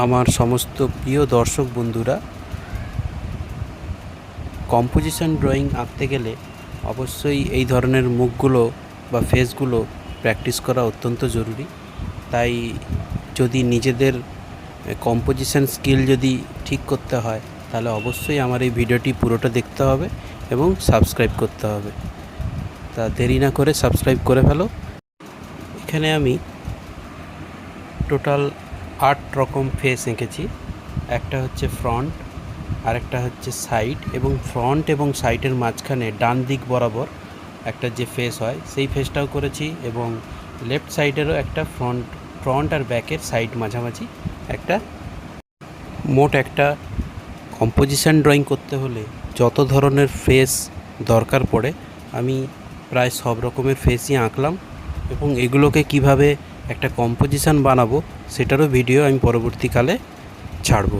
আমার সমস্ত প্রিয় দর্শক বন্ধুরা, কম্পোজিশন ড্রয়িং আঁকতে গেলে অবশ্যই এই ধরনের মুখগুলো বা ফেসগুলো প্র্যাকটিস করা অত্যন্ত জরুরি। তাই যদি নিজেদের কম্পোজিশন স্কিল যদি ঠিক করতে হয়, তাহলে অবশ্যই আমার এই ভিডিওটি পুরোটা দেখতে হবে এবং সাবস্ক্রাইব করতে হবে। তা দেরি না করে সাবস্ক্রাইব করে ফেলো। এখানে আমি টোটাল 8 রকম ফেস এঁকেছি। একটা হচ্ছে ফ্রন্ট, আরেকটা হচ্ছে সাইড, এবং ফ্রন্ট এবং সাইডের মাঝখানে ডান দিক বরাবর একটা যে ফেস হয় সেই ফেসটাও করেছি, এবং লেফট সাইডেরও একটা ফ্রন্ট আর ব্যাকের সাইড মাঝামাঝি একটা। মোট একটা কম্পোজিশন ড্রয়িং করতে হলে যত ধরনের ফেস দরকার পড়ে আমি প্রায় সব রকমের ফেসই আঁকলাম, এবং এগুলোকে কিভাবে একটা কম্পোজিশন বানাবো সেটারও ভিডিও আমি পরবর্তীকালে ছাড়ব।